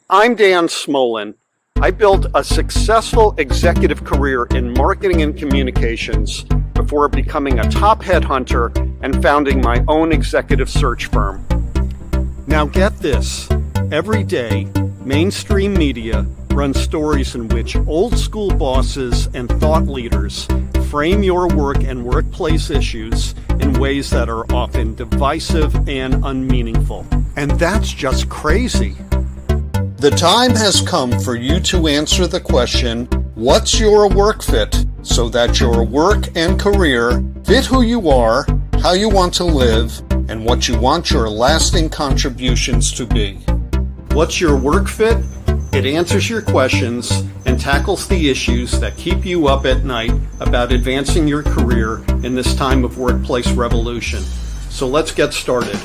I'm Dan Smolin. I built a successful executive career in marketing and communications before becoming a top headhunter and founding my own executive search firm. Now get this, every day, mainstream media runs stories in which old school bosses and thought leaders frame your work and workplace issues in ways that are often divisive and unmeaningful. And that's just crazy. The time has come for you to answer the question, what's your work fit, so that your work and career fit who you are, how you want to live, and what you want your lasting contributions to be. What's your work fit? It answers your questions and tackles the issues that keep you up at night about advancing your career in this time of workplace revolution. So let's get started.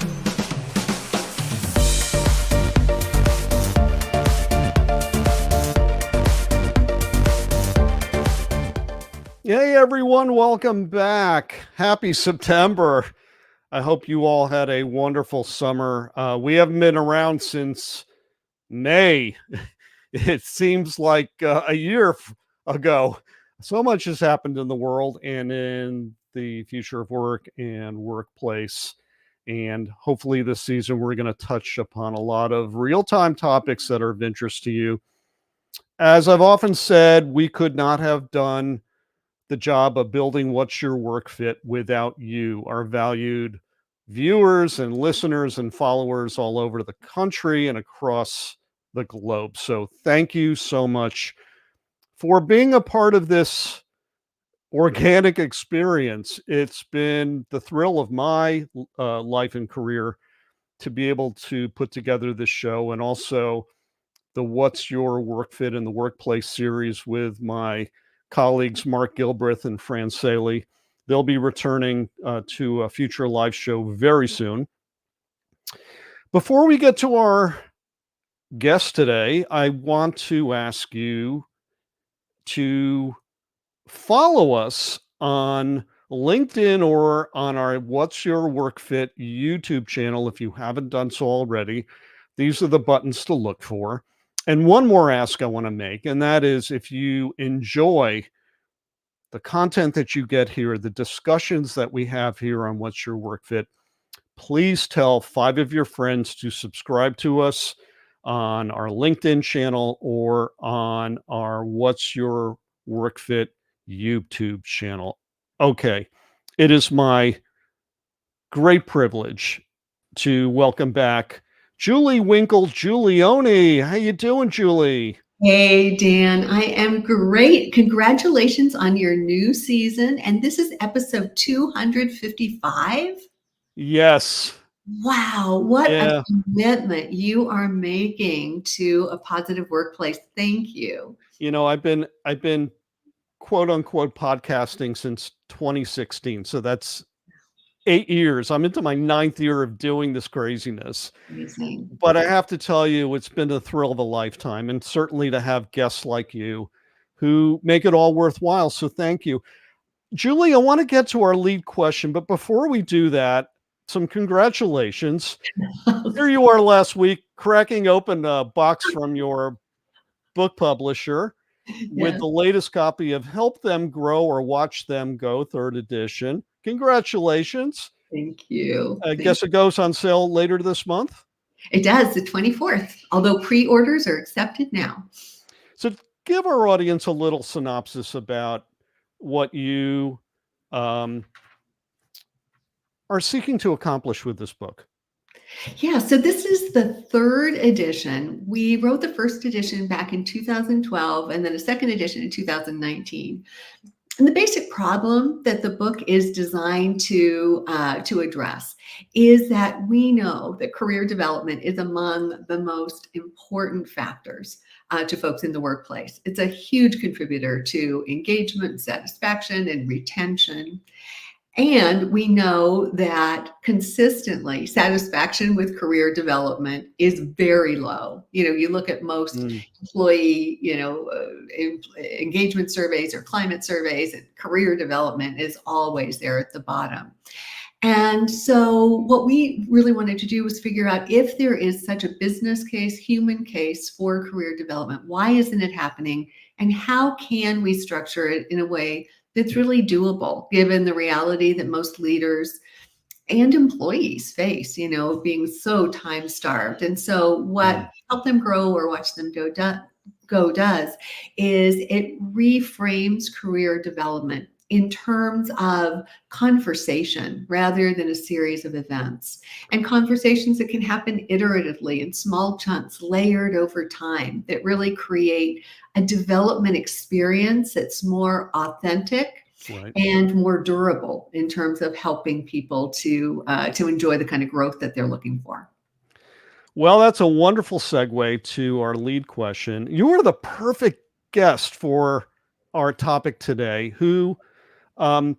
Hey everyone, welcome back. Happy September. I hope you all had a wonderful summer. We haven't been around since May. It seems like a year ago. So much has happened in the world and in the future of work and workplace. And hopefully this season we're going to touch upon a lot of real-time topics that are of interest to you. As I've often said, we could not have done the job of building What's Your Work Fit without you, our valued viewers and listeners and followers all over the country and across the globe. So thank you so much for being a part of this organic experience. It's been the thrill of my life and career to be able to put together this show, and also the What's Your Work Fit in the Workplace series with my colleagues Mark Gilbreth and Fran Saley. They'll be returning to a future live show very soon. Before we get to our guest today, I want to ask you to follow us on LinkedIn or on our What's Your Work Fit YouTube channel if you haven't done so already. These are the buttons to look for. And one more ask I want to make, and that is, if you enjoy the content that you get here, the discussions that we have here on What's Your Work Fit, please tell 5 of your friends to subscribe to us on our LinkedIn channel or on our What's Your Work Fit YouTube channel. Okay, it is my great privilege to welcome back Julie Winkle Giulioni. How you doing, Julie? Hey, Dan, I am great. Congratulations on your new season. And this is episode 255. Yes. Wow, what a commitment you are making to a positive workplace. Thank you. You know, I've been quote unquote podcasting since 2016. So that's 8 years. I'm into my 9th year of doing this craziness. Amazing. But I have to tell you, it's been the thrill of a lifetime, and certainly to have guests like you who make it all worthwhile. So thank you. Julie, I want to get to our lead question, but before we do that, some congratulations. Here you are last week, cracking open a box from your book publisher with the latest copy of Help Them Grow or Watch Them Go, 3rd edition. Congratulations. Thank you. I guess it goes on sale later this month? It does, the 24th, although pre-orders are accepted now. So give our audience a little synopsis about what you are seeking to accomplish with this book. Yeah, so this is the 3rd edition. We wrote the 1st edition back in 2012 and then a 2nd edition in 2019. And the basic problem that the book is designed to address is that we know that career development is among the most important factors to folks in the workplace. It's a huge contributor to engagement, satisfaction, and retention. And we know that consistently satisfaction with career development is very low. You know, you look at most employee, engagement surveys or climate surveys, and career development is always there at the bottom. And so what we really wanted to do was figure out if there is such a business case, human case for career development, why isn't it happening? And how can we structure it in a way that's really doable, given the reality that most leaders and employees face, being so time starved. And so what Help Them Grow or Watch Them Go does is it reframes career development in terms of conversation rather than a series of events, and conversations that can happen iteratively in small chunks layered over time that really create a development experience that's more authentic, Right. and more durable in terms of helping people to enjoy the kind of growth that they're looking for. Well, that's a wonderful segue to our lead question. You are the perfect guest for our topic today, who, um,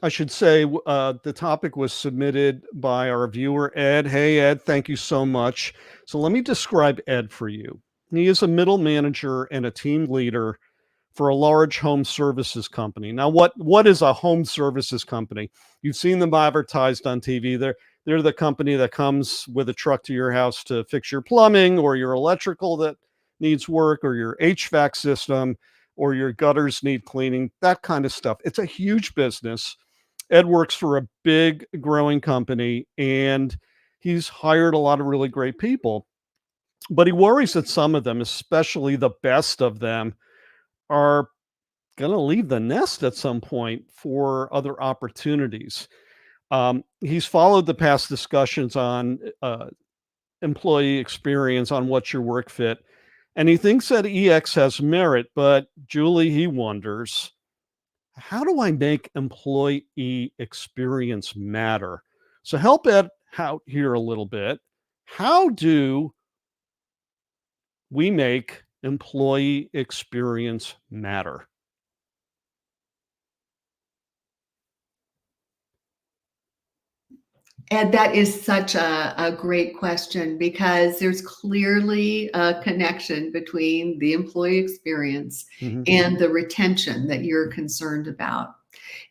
I should say, the topic was submitted by our viewer, Ed. Hey, Ed, thank you so much. So let me describe Ed for you. He is a middle manager and a team leader for a large home services company. Now, what is a home services company? You've seen them advertised on TV. They're the company that comes with a truck to your house to fix your plumbing or your electrical that needs work or your HVAC system or your gutters need cleaning, that kind of stuff. It's a huge business. Ed works for a big growing company and he's hired a lot of really great people, but he worries that some of them, especially the best of them, are going to leave the nest at some point for other opportunities. He's followed the past discussions on employee experience on what's your work fit, and he thinks that EX has merit. But Julie, he wonders, how do I make employee experience matter? So help Ed out here a little bit. How do we make employee experience matter? And that is such a great question, because there's clearly a connection between the employee experience Mhm. and the retention that you're concerned about.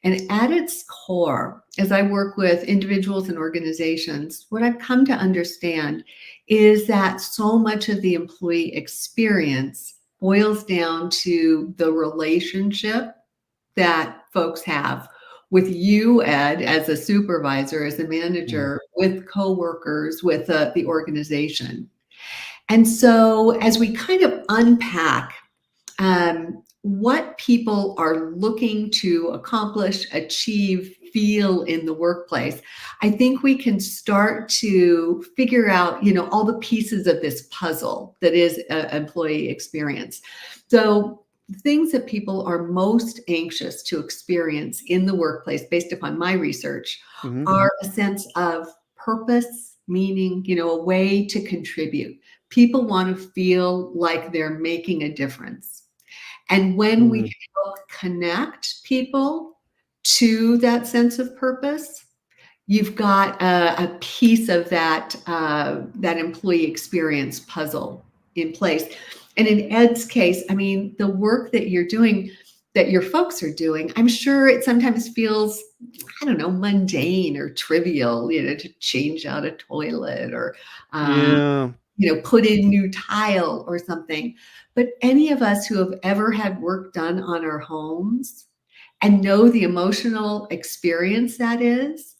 And at its core, as I work with individuals and organizations, what I've come to understand is that so much of the employee experience boils down to the relationship that folks have with you, Ed, as a supervisor, as a Mm. manager, with coworkers, with the organization. And so, as we kind of unpack what people are looking to accomplish, achieve, feel in the workplace, I think we can start to figure out, all the pieces of this puzzle that is employee experience. So, the things that people are most anxious to experience in the workplace, based upon my research, Mhm. are a sense of purpose, meaning, a way to contribute. People want to feel like they're making a difference. And when we Mm. can help connect people to that sense of purpose, you've got a piece of that employee experience puzzle in place. And in Ed's case, I mean, the work that you're doing, that your folks are doing, I'm sure it sometimes feels, I don't know, mundane or trivial, to change out a toilet or um, Yeah. put in new tile or something. But any of us who have ever had work done on our homes and know the emotional experience that is,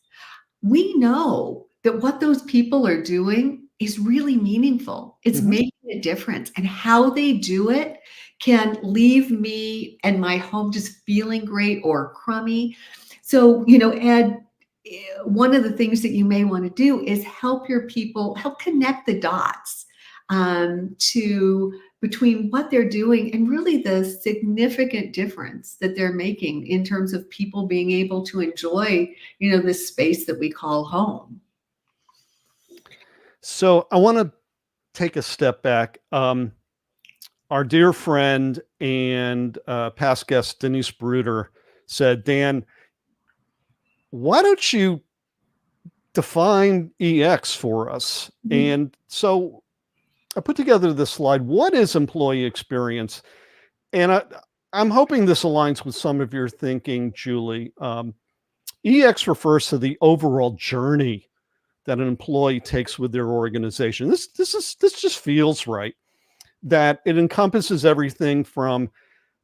we know that what those people are doing is really meaningful. It's Mhm. making a difference. And how they do it can leave me and my home just feeling great or crummy. So, Ed, one of the things that you may want to do is help connect the dots to between what they're doing and really the significant difference that they're making in terms of people being able to enjoy, this space that we call home. So I want to take a step back. Our dear friend and past guest Denise Bruder said, Dan, why don't you define EX for us? Mhm. And so I put together this slide. What is employee experience? And I'm hoping this aligns with some of your thinking, Julie. EX refers to the overall journey that an employee takes with their organization. This just feels right. That it encompasses everything from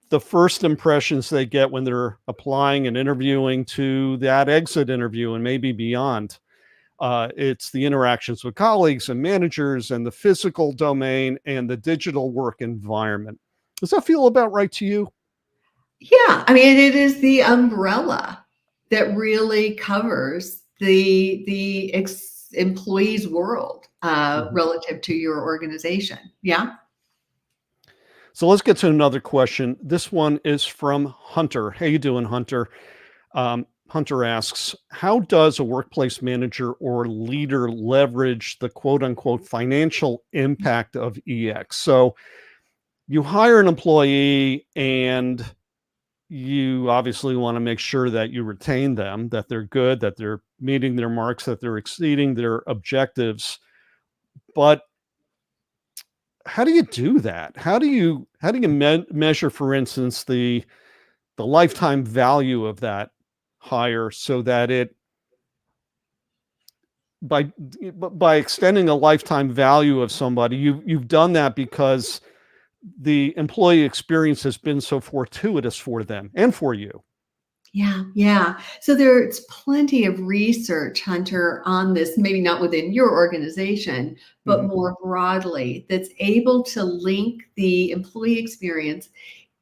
the first impressions they get when they're applying and interviewing to that exit interview and maybe beyond. It's the interactions with colleagues and managers and the physical domain and the digital work environment. Does that feel about right to you? Yeah, I mean, it is the umbrella that really covers the employee's world relative to your organization. Yeah. So let's get to another question. This one is from Hunter. How you doing, Hunter? Hunter asks, how does a workplace manager or leader leverage the quote unquote financial impact of EX? So you hire an employee and you obviously want to make sure that you retain them, that they're good, that they're meeting their marks, that they're exceeding their objectives. But how do you do that? How do you measure, for instance, the lifetime value of that hire so that it by extending a lifetime value of somebody, you've done that because the employee experience has been so fortuitous for them and for you. Yeah, yeah. So there's plenty of research, Hunter, on this, maybe not within your organization, but more broadly, that's able to link the employee experience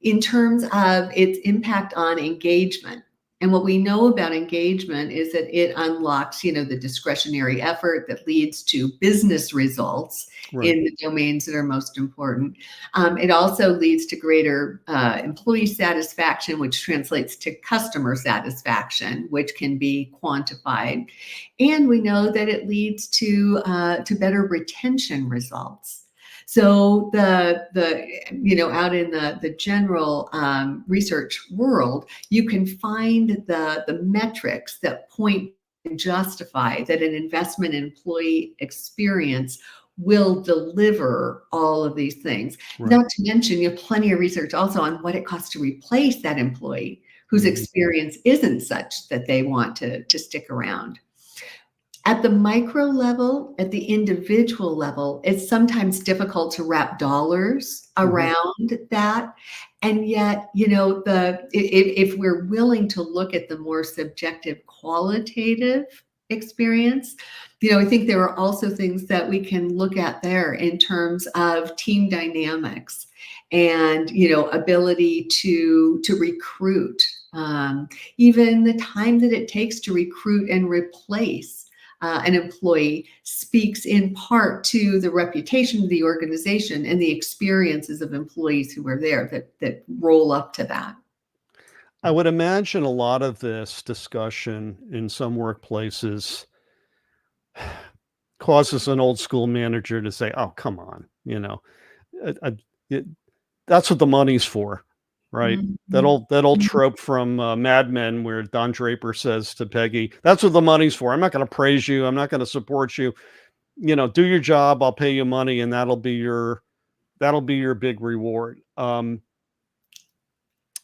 in terms of its impact on engagement. And what we know about engagement is that it unlocks, the discretionary effort that leads to business results Right. in the domains that are most important. It also leads to greater employee satisfaction, which translates to customer satisfaction, which can be quantified. And we know that it leads to better retention results. So out in the general research world, you can find the metrics that point and justify that an investment in employee experience will deliver all of these things. Right. Not to mention, you have plenty of research also on what it costs to replace that employee whose experience isn't such that they want to stick around. At the micro level, at the individual level, it's sometimes difficult to wrap dollars around that. And yet, if we're willing to look at the more subjective qualitative experience, I think there are also things that we can look at there in terms of team dynamics and, ability to recruit, even the time that it takes to recruit and replace an employee speaks in part to the reputation of the organization and the experiences of employees who are there that roll up to that. I would imagine a lot of this discussion in some workplaces causes an old school manager to say, "Oh, come on, that's what the money's for." Right. That old trope from Mad Men where Don Draper says to Peggy, "That's what the money's for. I'm not going to praise you. I'm not going to support you. Do your job. I'll pay you money, and that'll be your big reward."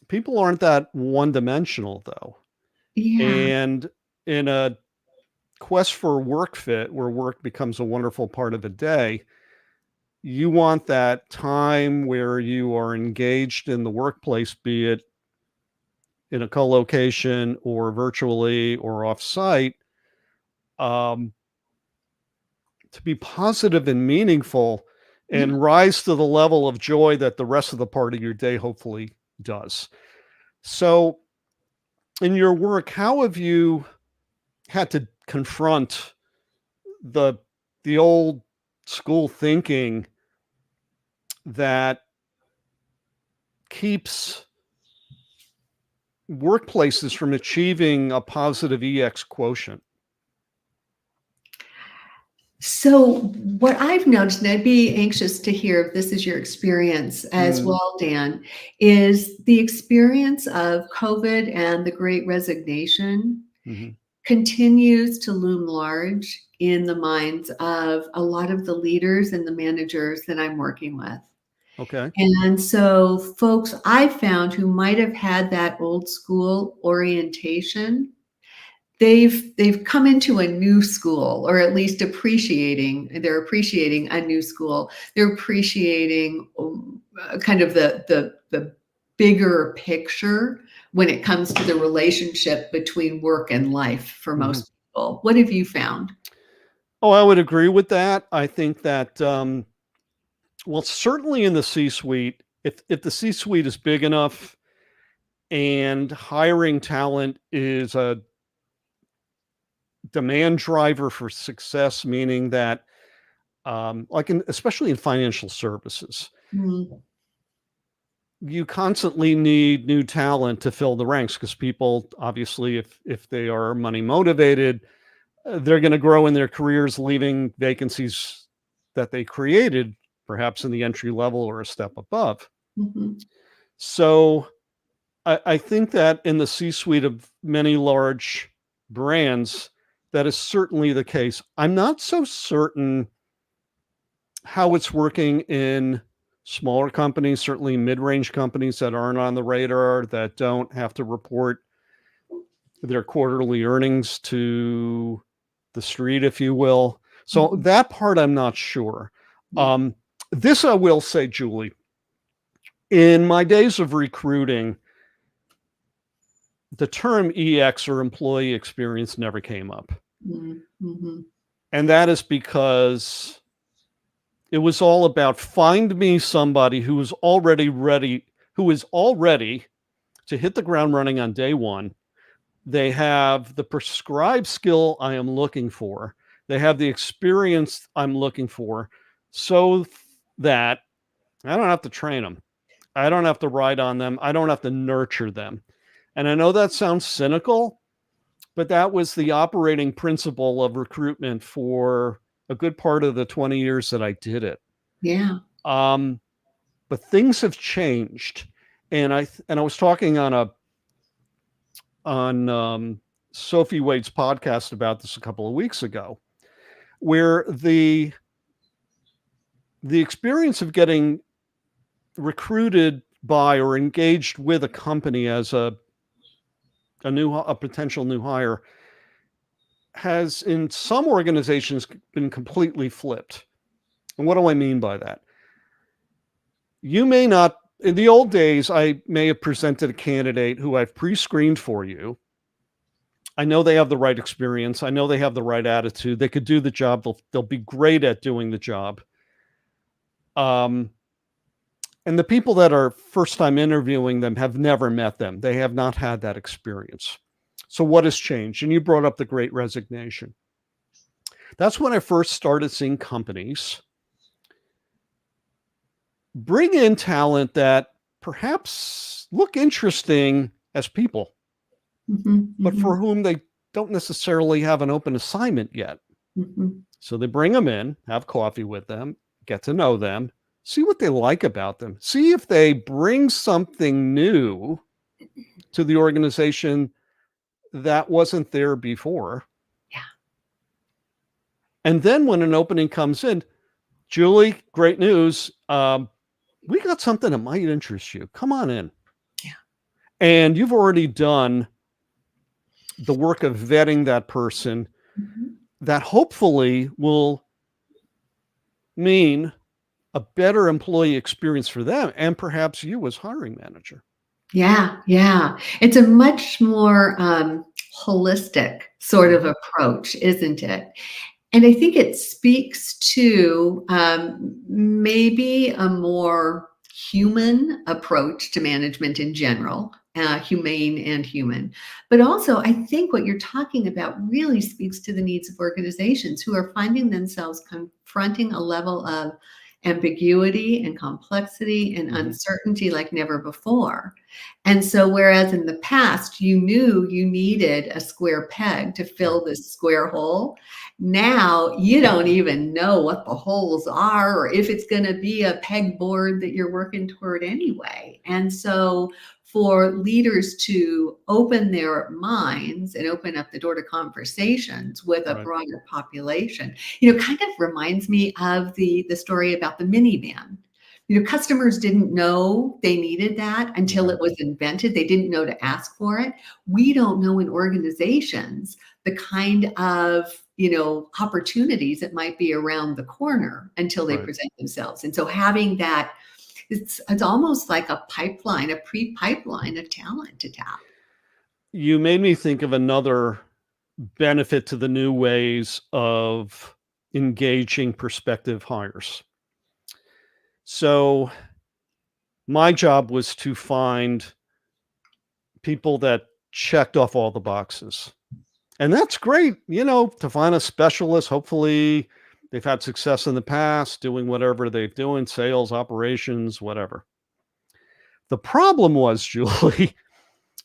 People aren't that one dimensional, though. Yeah. And in a quest for work fit, where work becomes a wonderful part of the day, you want that time where you are engaged in the workplace, be it in a co-location or virtually or off-site, to be positive and meaningful and rise to the level of joy that the rest of the part of your day hopefully does. So in your work, how have you had to confront the old school thinking that keeps workplaces from achieving a positive EX quotient? So what I've noticed, and I'd be anxious to hear if this is your experience as well, Dan, is the experience of COVID and the Great Resignation continues to loom large in the minds of a lot of the leaders and the managers that I'm working with. Okay. And so folks I found who might have had that old school orientation they've come into a new school, or at least they're appreciating a new school. They're appreciating kind of the bigger picture when it comes to the relationship between work and life for Mhm. most people. What have you found? Oh, I would agree with that. I think that, well, certainly in the C-suite, if the C-suite is big enough and hiring talent is a demand driver for success, meaning that, especially in financial services, Mm, you constantly need new talent to fill the ranks because people, obviously, if they are money motivated, they're going to grow in their careers, leaving vacancies that they created, perhaps in the entry level or a step above. mhm, So I think that in the C-suite of many large brands, that is certainly the case. I'm not so certain how it's working in smaller companies, certainly mid-range companies that aren't on the radar, that don't have to report their quarterly earnings to the street, if you will. So mhm. that part I'm not sure. Yeah. Um, this I will say, Julie, in my days of recruiting, the term EX or employee experience never came up. Mm, mhm. And that is because it was all about find me somebody who is already ready, who is all ready to hit the ground running on day one. They have the prescribed skill I am looking for. They have the experience I'm looking for so that I don't have to train them. I don't have to ride on them. I don't have to nurture them. And I know that sounds cynical, but that was the operating principle of recruitment for a good part of the 20 years that I did it. Yeah. Um, but things have changed. And I was talking on Sophie Wade's podcast about this a couple of weeks ago, where the experience of getting recruited by or engaged with a company as a potential new hire has in some organizations been completely flipped. And what do I mean by that? You may not, in the old days, I may have presented a candidate who I've pre-screened for you. I know they have the right experience. I know they have the right attitude. They could do the job. They'll be great at doing the job. Um, and the people that are first time interviewing them have never met them. They have not had that experience. So what has changed? And you brought up the Great Resignation. That's when I first started seeing companies bring in talent that perhaps look interesting as people, Mhm, but for mhm, whom they don't necessarily have an open assignment yet. mhm. So they bring them in, have coffee with them, get to know them, see what they like about them, see if they bring something new to the organization that wasn't there before. Yeah. And then when an opening comes in, Julie, great news. We got something that might interest you. Come on in. Yeah. And you've already done the work of vetting that person Mhm. that hopefully will mean a better employee experience for them and perhaps you as hiring manager. Yeah, yeah. It's a much more, holistic sort of Mhm. approach, isn't it? And I think it speaks to, maybe a more human approach to management in general, humane and human. But also, I think what you're talking about really speaks to the needs of organizations who are finding themselves confronting a level of ambiguity and complexity and Mhm. uncertainty like never before. And so, whereas in the past you knew you needed a square peg to Right. fill this square hole, now you don't even know what the holes are or if it's going to be a pegboard that you're working toward anyway. And so for leaders to open their minds and open up the door to conversations with a Right. broader population, kind of reminds me of the story about the minivan. Customers didn't know they needed that until it was invented. They didn't know to ask for it. We don't know in organizations the kind of, opportunities that might be around the corner until they Right. present themselves. And so having that, it's almost like a pipeline, a pre-pipeline of talent to tap. You made me think of another benefit to the new ways of engaging prospective hires. So my job was to find people that checked off all the boxes. And that's great, to find a specialist. Hopefully they've had success in the past doing whatever they're doing, sales, operations, whatever. The problem was, Julie,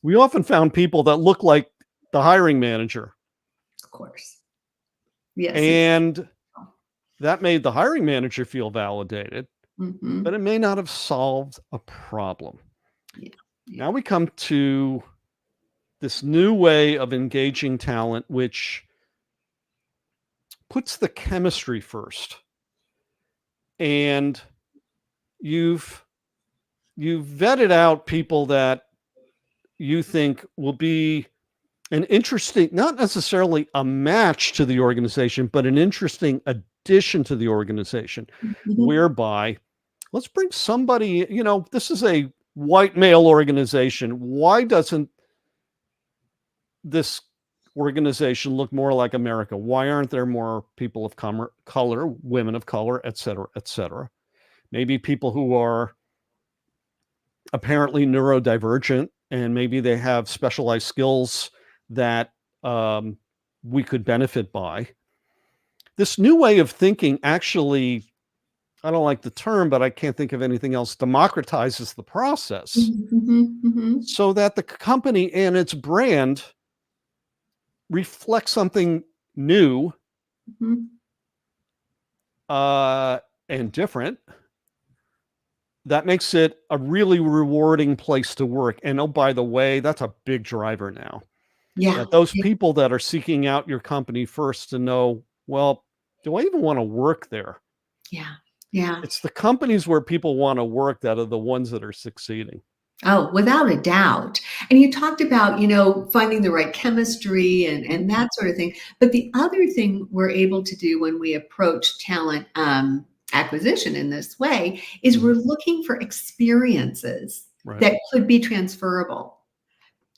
we often found people that looked like the hiring manager. Of course. Yes. And that made the hiring manager feel validated, Mm-hmm. but it may not have solved a problem. Yeah. Now we come to this new way of engaging talent, which puts the chemistry first. And you've vetted out people that you think will be an interesting, not necessarily a match to the organization, but an interesting addition to the organization, Mm-hmm. whereby let's bring somebody, this is a white male organization. Why doesn't this organization look more like America? Why aren't there more people of color, women of color, et cetera, et cetera? Maybe people who are apparently neurodivergent, and maybe they have specialized skills that we could benefit by. This new way of thinking actually, I don't like the term, but I can't think of anything else, democratizes the process Mm-hmm. Mm-hmm. so that the company and its brand reflect something new Mm-hmm. and different that makes it a really rewarding place to work. And oh, by the way, that's a big driver now. Yeah. That those people that are seeking out your company first to know, well, do I even want to work there? Yeah. Yeah. It's the companies where people want to work that are the ones that are succeeding. Oh, without a doubt. And you talked about, finding the right chemistry and that sort of thing. But the other thing we're able to do when we approach talent acquisition in this way is we're looking for experiences that could be transferable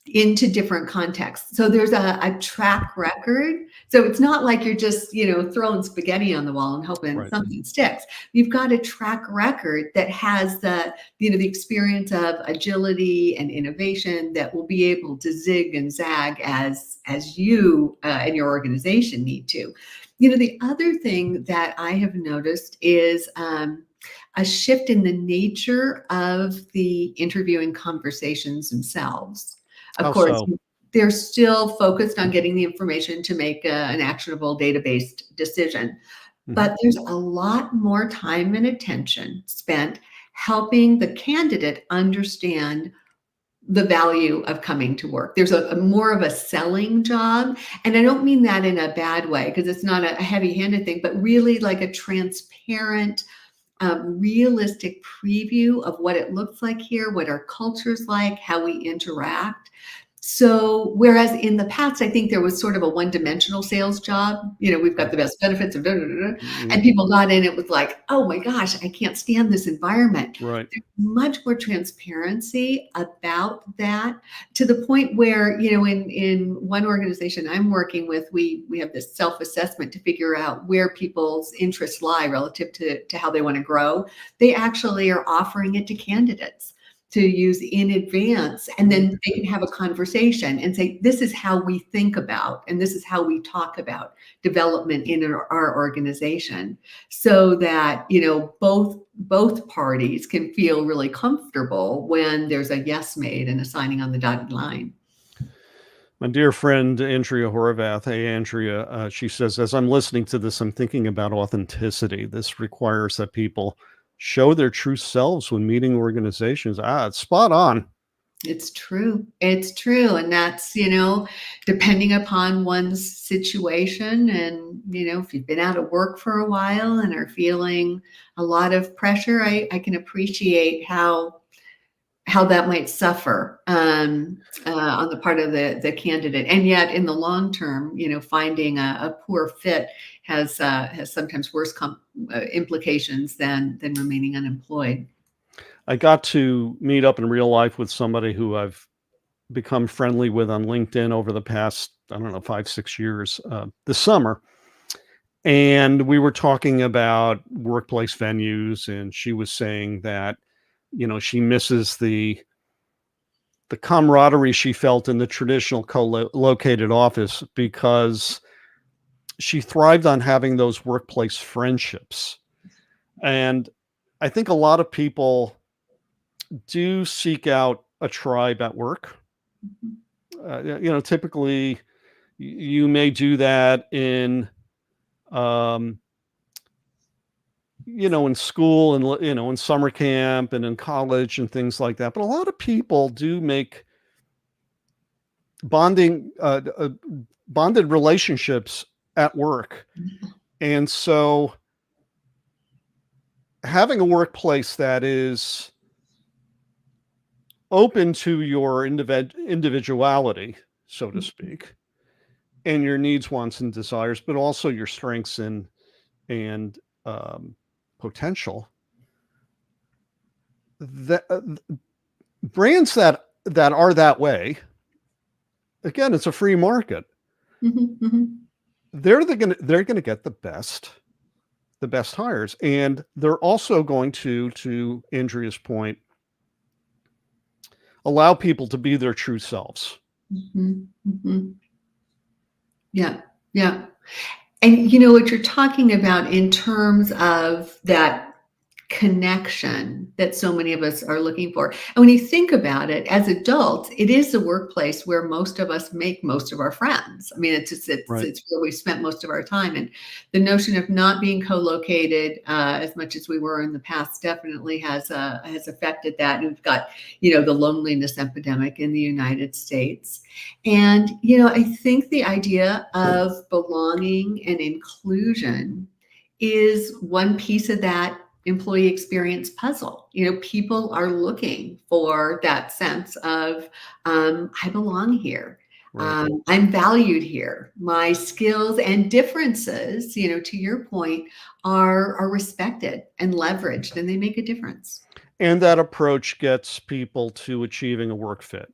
into different contexts. So there's a track record. So it's not like you're just, throwing spaghetti on the wall and hoping something sticks. You've got a track record that has the experience of agility and innovation that will be able to zig and zag as you and your organization need to. The other thing that I have noticed is a shift in the nature of the interviewing conversations themselves. Of course, they're still focused on getting the information to make an actionable database decision. But there's a lot more time and attention spent helping the candidate understand the value of coming to work. There's a more of a selling job. And I don't mean that in a bad way, because it's not a heavy-handed thing, but really like a transparent, realistic preview of what it looks like here, what our culture's like, how we interact. So whereas in the past, I think there was sort of a one-dimensional sales job, we've got the best benefits of and people got in, it was like, oh my gosh, I can't stand this environment. Right. There's much more transparency about that, to the point where, in one organization I'm working with, we have this self-assessment to figure out where people's interests lie relative to how they want to grow. They actually are offering it to candidates to use in advance, and then they can have a conversation and say, this is how we think about, and this is how we talk about development in our organization, so that, both parties can feel really comfortable when there's a yes made and a signing on the dotted line. My dear friend, Andrea Horvath. Hey, Andrea, she says, as I'm listening to this, I'm thinking about authenticity. This requires that people show their true selves when meeting organizations. It's spot on. It's true. It's true. And that's, depending upon one's situation. And, if you've been out of work for a while and are feeling a lot of pressure, I can appreciate how that might suffer on the part of the candidate. And yet in the long term, finding a poor fit has sometimes worse implications than remaining unemployed. I got to meet up in real life with somebody who I've become friendly with on LinkedIn over the past, I don't know, 5, 6 years, this summer. And we were talking about workplace venues, and she was saying that, she misses the camaraderie she felt in the traditional co-located office because she thrived on having those workplace friendships. And I think a lot of people do seek out a tribe at work. Typically you may do that in, in school and, in summer camp and in college and things like that. But a lot of people do make bonded relationships at work. And so having a workplace that is open to your individuality, so to speak, and your needs, wants, and desires, but also your strengths and potential. That brands that are that way, again, it's a free market. Mm-hmm, mm-hmm. They're gonna get the best hires, and they're also going to Andrea's point, allow people to be their true selves. Mm-hmm, mm-hmm. Yeah, yeah. And what you're talking about in terms of that connection that so many of us are looking for. And when you think about it, as adults, it is the workplace where most of us make most of our friends. I mean, it's Right. it's where we spent most of our time. And the notion of not being co-located as much as we were in the past definitely has affected that. And we've got, the loneliness epidemic in the United States. And, I think the idea of belonging and inclusion is one piece of that employee experience puzzle. People are looking for that sense of, I belong here. Right. I'm valued here. My skills and differences, to your point, are respected and leveraged, and they make a difference. And that approach gets people to achieving a work fit.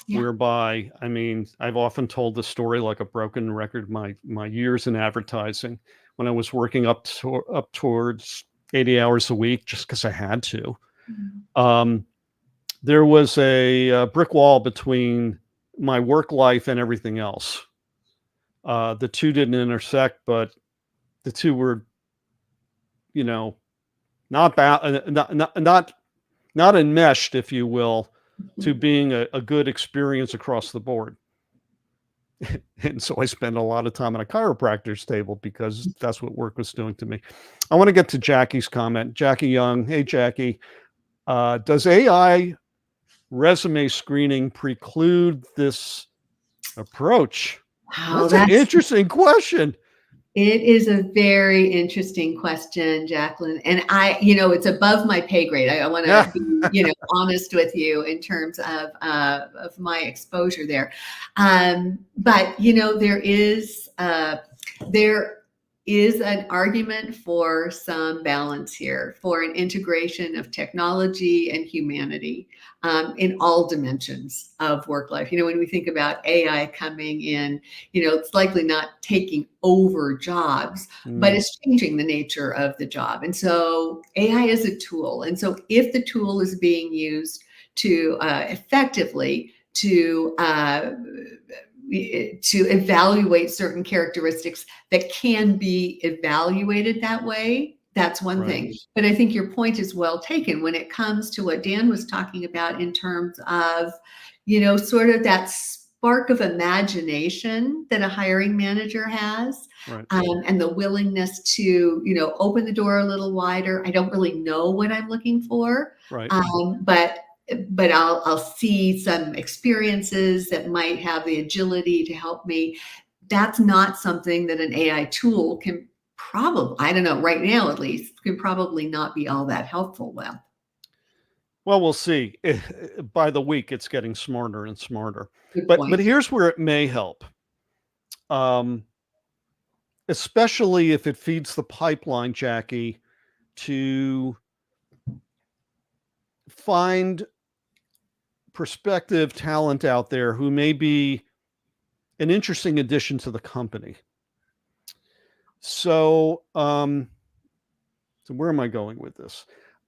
Yeah. Whereby, I mean, I've often told the story like a broken record, my years in advertising, when I was working up towards 80 hours a week, just because I had to. Mm-hmm. There was a brick wall between my work life and everything else. The two didn't intersect, but the two were, not enmeshed, if you will, to being a good experience across the board. And so I spent a lot of time on a chiropractor's table because that's what work was doing to me. I want to get to Jackie's comment. Jackie Young. Hey, Jackie. Does AI resume screening preclude this approach? Wow, That's an interesting question. It is a very interesting question, Jacqueline. And it's above my pay grade. I want to be, honest with you in terms of my exposure there. But, there is an argument for some balance here, for an integration of technology and humanity in all dimensions of work life. When we think about AI coming in, it's likely not taking over jobs, but it's changing the nature of the job. And so AI is a tool. And so if the tool is being used to effectively to evaluate certain characteristics that can be evaluated that way, that's one thing. But I think your point is well taken when it comes to what Dan was talking about in terms of, sort of that spark of imagination that a hiring manager has, and the willingness to, open the door a little wider. I don't really know what I'm looking for, but but I'll see some experiences that might have the agility to help me. That's not something that an AI tool can probably, I don't know, right now at least, can probably not be all that helpful with. Well, we'll see. By the week, it's getting smarter and smarter. Good But point. here's where it may help, especially if it feeds the pipeline, Jackie, to find prospective talent out there who may be an interesting addition to the company. So, so where am I going with this?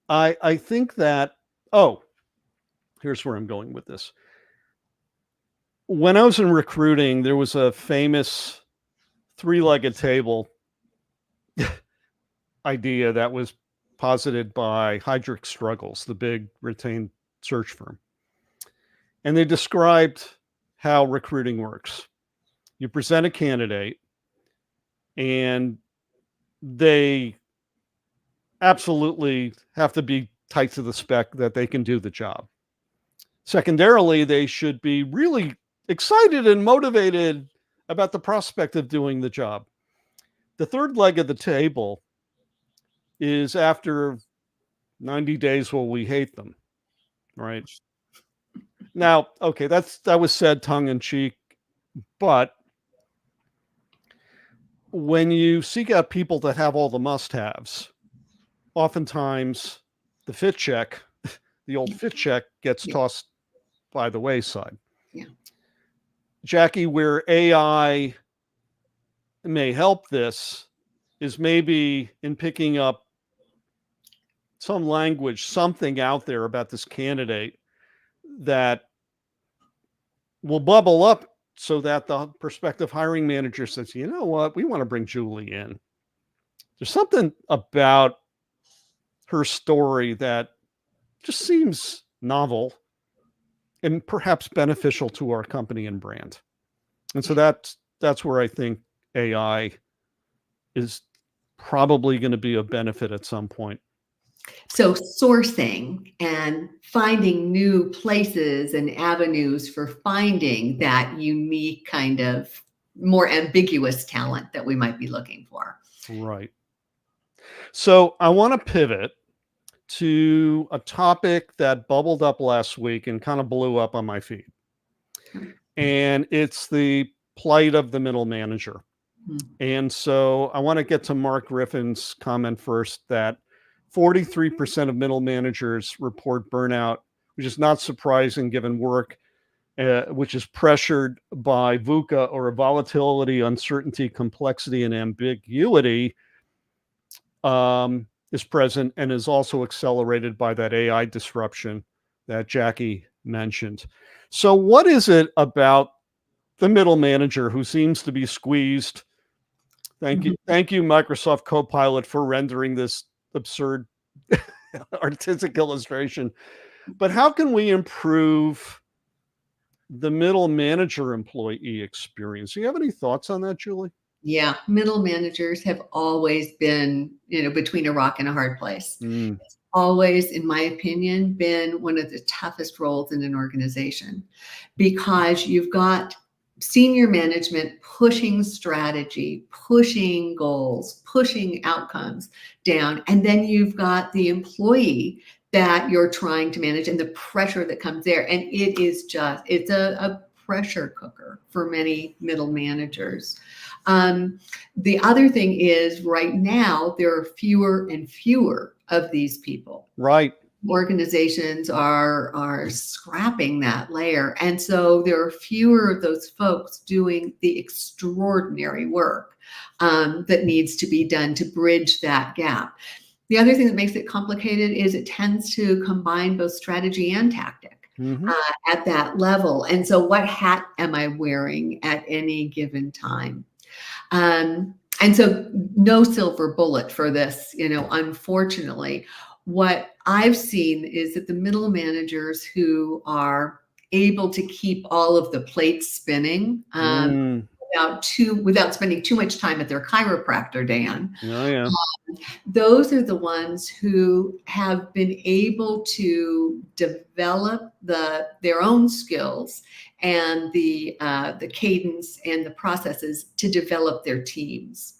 I think that, here's where I'm going with this. When I was in recruiting, there was a famous three-legged table idea that was posited by Heidrick Struggles, the big retained search firm. And they described how recruiting works. You present a candidate, and they absolutely have to be tight to the spec that they can do the job. Secondarily, they should be really excited and motivated about the prospect of doing the job. The third leg of the table is after 90 days, will we hate them? Right. Now, okay, that was said tongue in cheek, but when you seek out people that have all the must-haves, oftentimes the fit check, the old fit check, gets tossed by the wayside. Yeah. Jackie, where AI may help this is maybe in picking up some language, something out there about this candidate that will bubble up so that the prospective hiring manager says, you know what, we want to bring Julie in. There's something about her story that just seems novel and perhaps beneficial to our company and brand. And so that's where I think AI is probably going to be a benefit at some point. So sourcing and finding new places and avenues for finding that unique kind of more ambiguous talent that we might be looking for. Right. So I want to pivot to a topic that bubbled up last week and kind of blew up on my feed. And it's the plight of the middle manager. And so I want to get to Mark Griffin's comment first, that 43% of middle managers report burnout, which is not surprising given work which is pressured by VUCA, or volatility, uncertainty, complexity, and ambiguity, is present and is also accelerated by that AI disruption that Jackie mentioned. So what is it about the middle manager who seems to be squeezed? Thank you, Microsoft Copilot, for rendering this absurd artistic illustration. But how can we improve the middle manager employee experience? Do you have any thoughts on that, Julie? Yeah, middle managers have always been, between a rock and a hard place. It's always, in my opinion, been one of the toughest roles in an organization, because you've got senior management pushing strategy, pushing goals, pushing outcomes down. And then you've got the employee that you're trying to manage and the pressure that comes there. And it's a pressure cooker for many middle managers. The other thing is, right now, there are fewer and fewer of these people. Right. Organizations are scrapping that layer. And so there are fewer of those folks doing the extraordinary work that needs to be done to bridge that gap. The other thing that makes it complicated is it tends to combine both strategy and tactic at that level. And so what hat am I wearing at any given time? And so no silver bullet for this, unfortunately. What I've seen is that the middle managers who are able to keep all of the plates spinning, without spending too much time at their chiropractor, Dan. Oh, yeah. Those are the ones who have been able to develop their own skills and the cadence and the processes to develop their teams.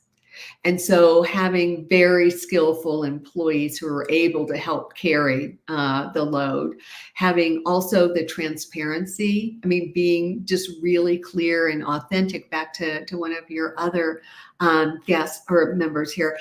And so having very skillful employees who are able to help carry the load, having also the transparency, I mean, being just really clear and authentic, back to one of your other guests or members here,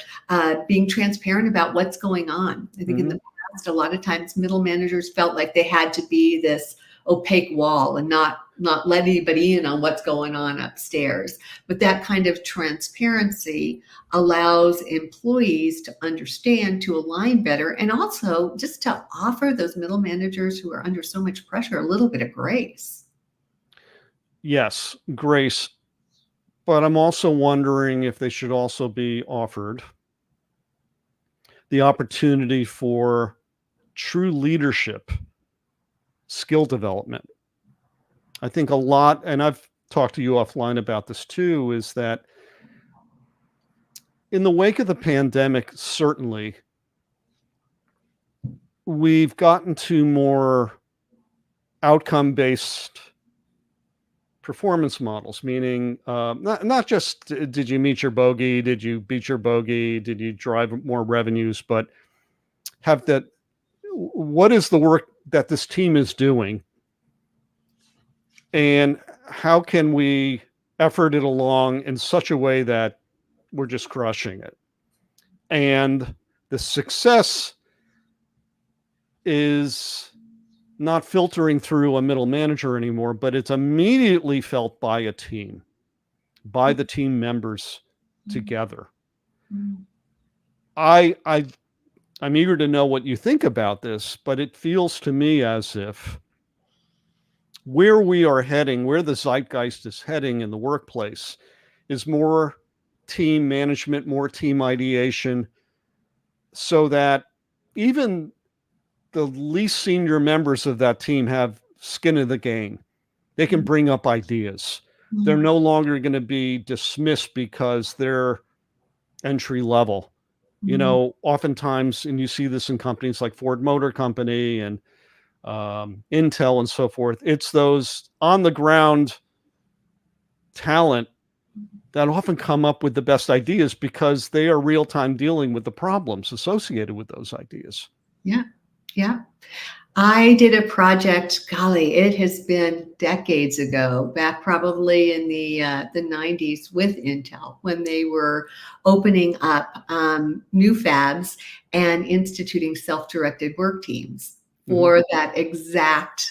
being transparent about what's going on. I think in the past, a lot of times middle managers felt like they had to be this opaque wall and not let anybody in on what's going on upstairs. But that kind of transparency allows employees to understand, to align better, and also just to offer those middle managers who are under so much pressure a little bit of grace. Yes, grace. But I'm also wondering if they should also be offered the opportunity for true leadership, skill development. I think a lot, and I've talked to you offline about this too, is that in the wake of the pandemic, certainly, we've gotten to more outcome-based performance models, meaning not just did you meet your bogey, did you beat your bogey, did you drive more revenues, but have that, what is the work that this team is doing, and how can we effort it along in such a way that we're just crushing it. And the success is not filtering through a middle manager anymore, but it's immediately felt by a team, by the team members together. I'm eager to know what you think about this, but it feels to me as if where we are heading, where the zeitgeist is heading in the workplace, is more team management, more team ideation, so that even the least senior members of that team have skin in the game. They can bring up ideas. They're no longer going to be dismissed because they're entry level. You know, oftentimes, and you see this in companies like Ford Motor Company and Intel and so forth, it's those on the ground talent that often come up with the best ideas because they are real time dealing with the problems associated with those ideas. Yeah. Yeah. I did a project, golly, it has been decades ago, back probably in the 90s with Intel, when they were opening up new fabs and instituting self-directed work teams for that exact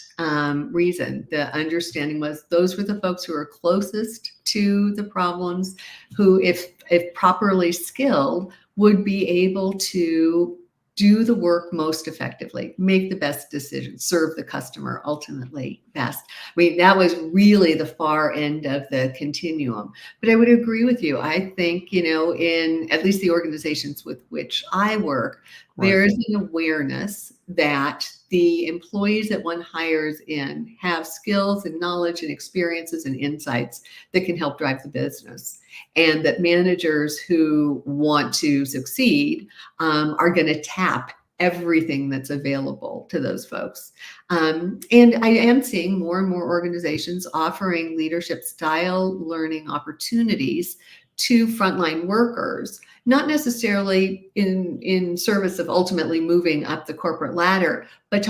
reason. The understanding was those were the folks who were closest to the problems, who, if properly skilled, would be able to do the work most effectively, make the best decisions, serve the customer ultimately best. I mean, that was really the far end of the continuum. But I would agree with you. I think, you know, in at least the organizations with which I work, there is an awareness that the employees that one hires in have skills and knowledge and experiences and insights that can help drive the business. And that managers who want to succeed are going to tap everything that's available to those folks. And I am seeing more and more organizations offering leadership style learning opportunities to frontline workers, not necessarily in service of ultimately moving up the corporate ladder, but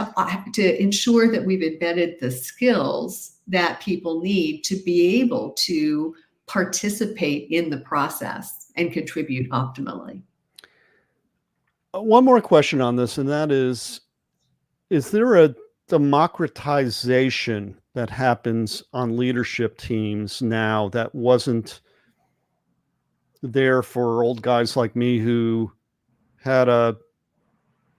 to ensure that we've embedded the skills that people need to be able to participate in the process and contribute optimally. One more question on this, and that is there a democratization that happens on leadership teams now that wasn't there for old guys like me who had a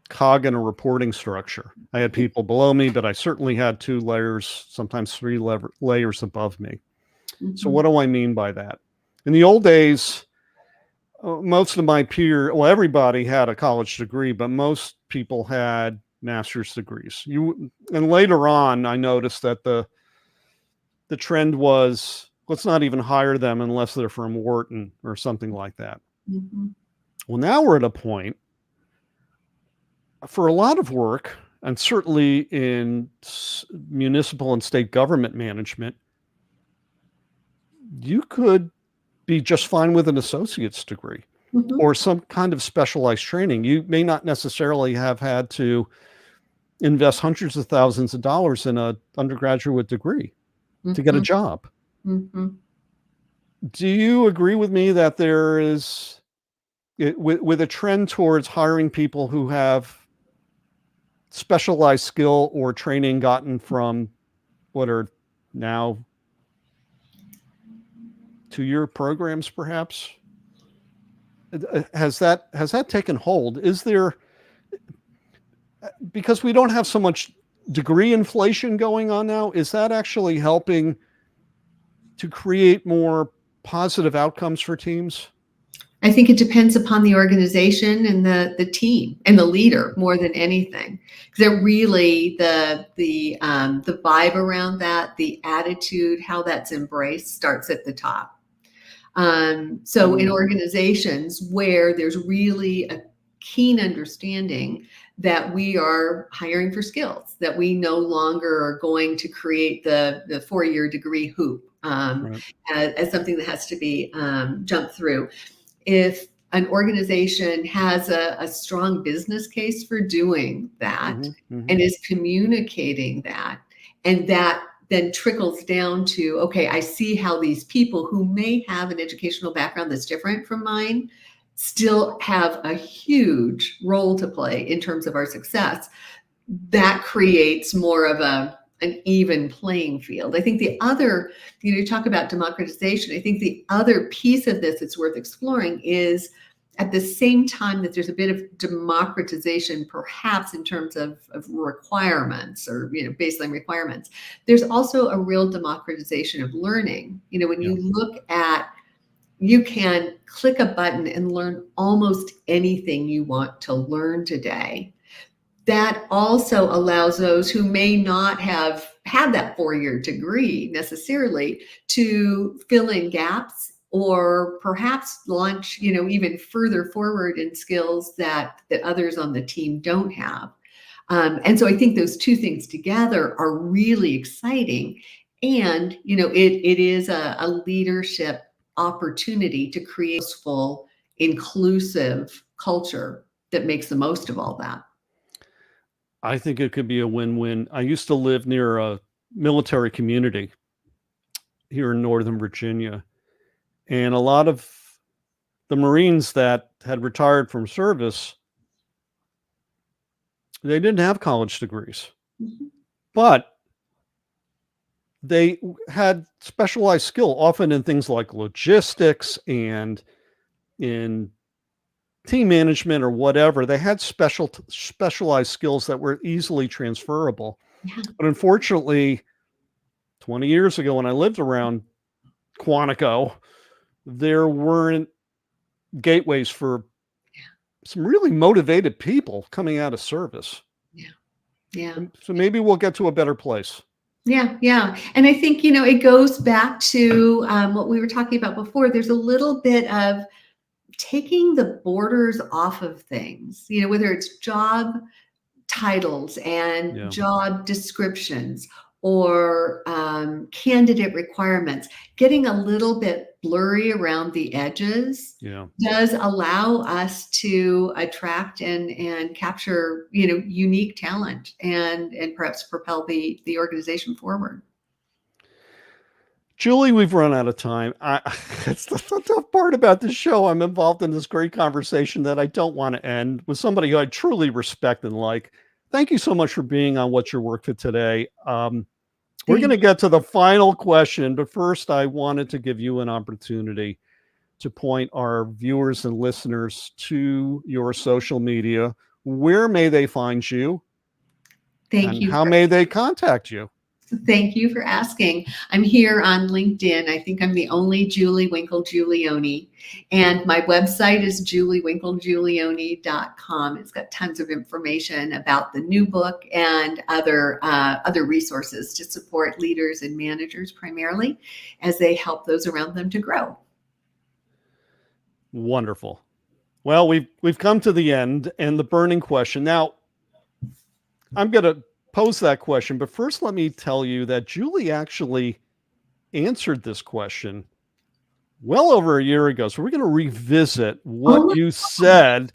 cog in a reporting structure? I had people below me, but I certainly had 2 layers, sometimes 3 layers above me. So what do I mean by that? In the old days, most of my everybody had a college degree, but most people had master's degrees. And later on, I noticed that the trend was let's not even hire them unless they're from Wharton or something like that. Mhm. Well, now we're at a point for a lot of work, and certainly in municipal and state government management, you could be just fine with an associate's degree Mhm. or some kind of specialized training. You may not necessarily have had to invest hundreds of thousands of dollars in an undergraduate degree to get a Mhm. job. Mhm. Do you agree with me that there is, with a trend towards hiring people who have specialized skill or training gotten from what are now 2-year programs, perhaps? Has that taken hold? Is there, because we don't have so much degree inflation going on now, is that actually helping to create more positive outcomes for teams? I think it depends upon the organization and the team and the leader more than anything. Because they're really the vibe around that, the attitude, how that's embraced starts at the top. So in Mm, organizations where there's really a keen understanding that we are hiring for skills, that we no longer are going to create the 4-year degree hoop right. as something that has to be jumped through. If an organization has a strong business case for doing that Hmm. Hmm. and is communicating that, and that then trickles down to, okay, I see how these people who may have an educational background that's different from mine still have a huge role to play in terms of our success. That creates more of an even playing field. I think the other, you talk about democratization. I think the other piece of this that's worth exploring is at the same time that there's a bit of democratization, perhaps in terms of requirements or baseline requirements, there's also a real democratization of learning. When Yeah. you look at, you can click a button and learn almost anything you want to learn today. That also allows those who may not have had that 4-year degree necessarily to fill in gaps or perhaps launch, even further forward in skills that others on the team don't have. And so I think those two things together are really exciting. And, it is a leadership opportunity to create a full, inclusive culture that makes the most of all that. I think it could be a win-win. I used to live near a military community here in Northern Virginia, and a lot of the Marines that had retired from service, they didn't have college degrees, Mhm. but they had specialized skill, often in things like logistics and in team management or whatever. They had specialized skills that were easily transferable. Yeah. But unfortunately, 20 years ago when I lived around Quantico, there weren't gateways for some really motivated people coming out of service. Yeah. Yeah. So maybe we'll get to a better place. Yeah. Yeah. And I think, it goes back to what we were talking about before. There's a little bit of taking the borders off of things, whether it's job titles and Yeah. job descriptions or candidate requirements, getting a little bit blurry around the edges Yeah. does allow us to attract and capture, unique talent and perhaps propel the organization forward. Julie, we've run out of time. It's the tough part about this show. I'm involved in this great conversation that I don't want to end with somebody who I truly respect and like. Thank you so much for being on What's Your Work Fit today. We're going Thank to you. get to the final question, but first, I wanted to give you an opportunity to point our viewers and listeners to your social media. Where may they find you, Thank and you how for may they contact you? Thank you for asking. I'm here on LinkedIn. I think I'm the only Julie Winkle Giulioni. And my website is juliewinklegiulioni.com. It's got tons of information about the new book and other resources to support leaders and managers primarily as they help those around them to grow. Wonderful. Well, we've come to the end and the burning question. Now, I'm going to pose that question, but first let me tell you that Julie actually answered this question well over a year ago. So we're going to revisit what you said,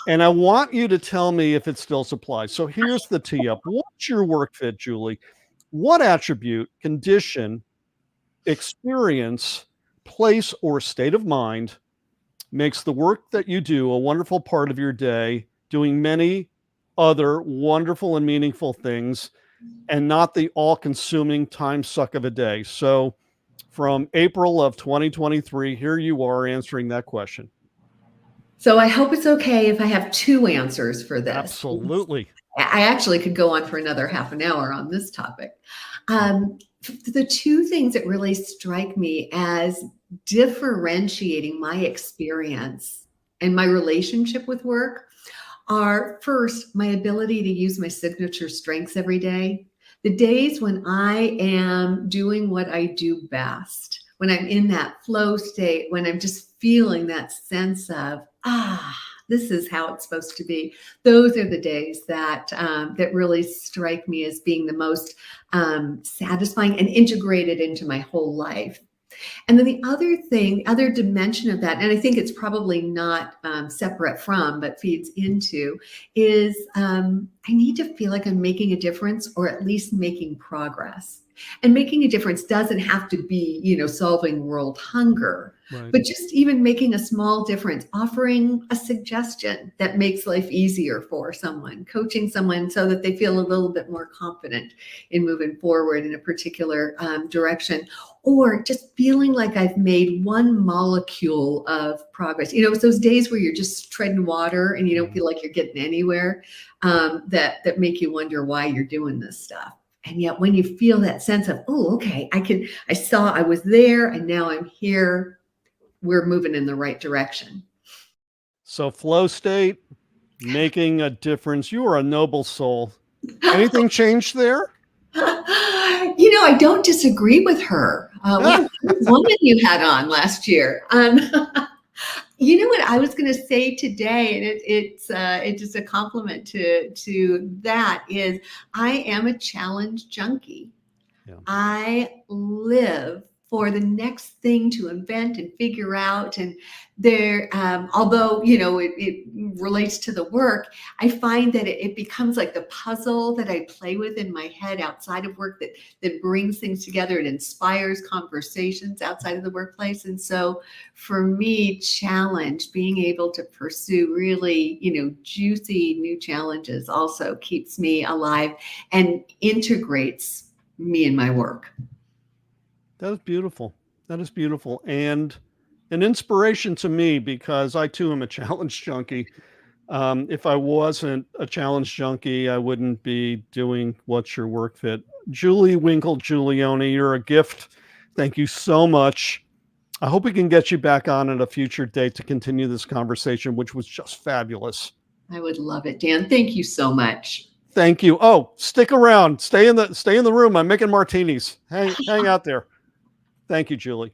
and I want you to tell me if it still applies. So here's the tee up. What's your work fit, Julie? What attribute, condition, experience, place, or state of mind makes the work that you do a wonderful part of your day, doing many other wonderful and meaningful things, and not the all-consuming time suck of a day? So from April of 2023, here you are answering that question. So I hope it's okay if I have two answers for this. Absolutely. I actually could go on for another half an hour on this topic. The two things that really strike me as differentiating my experience and my relationship with work are, first, my ability to use my signature strengths every day. The days when I am doing what I do best, when I'm in that flow state, when I'm just feeling that sense of, this is how it's supposed to be. Those are the days that that really strike me as being the most satisfying and integrated into my whole life. And then the other dimension of that, and I think it's probably not separate from, but feeds into, is I need to feel like I'm making a difference, or at least making progress. And making a difference doesn't have to be, solving world hunger, right, but just even making a small difference, offering a suggestion that makes life easier for someone, coaching someone so that they feel a little bit more confident in moving forward in a particular direction, or just feeling like I've made one molecule of progress. It's those days where you're just treading water and you don't feel like you're getting anywhere, that make you wonder why you're doing this stuff. And yet when you feel that sense of, oh, okay, I was there and now I'm here, we're moving in the right direction. So flow state, making a difference. You are a noble soul. Anything changed there? I don't disagree with her. What woman you had on last year? What I was going to say today, and it's just a compliment to that, is I am a challenge junkie. Yeah. I live for the next thing to invent and figure out. And there, although, it relates to the work, I find that it becomes like the puzzle that I play with in my head outside of work that brings things together. It inspires conversations outside of the workplace. And so for me, challenge, being able to pursue really, juicy new challenges also keeps me alive and integrates me in my work. That is beautiful. That is beautiful. And an inspiration to me, because I too am a challenge junkie. If I wasn't a challenge junkie, I wouldn't be doing What's Your Work Fit. Julie Winkle Giulioni, you're a gift. Thank you so much. I hope we can get you back on at a future date to continue this conversation, which was just fabulous. I would love it, Dan. Thank you so much. Thank you. Oh, stick around. Stay in the room. I'm making martinis. Hang out there. Thank you, Julie.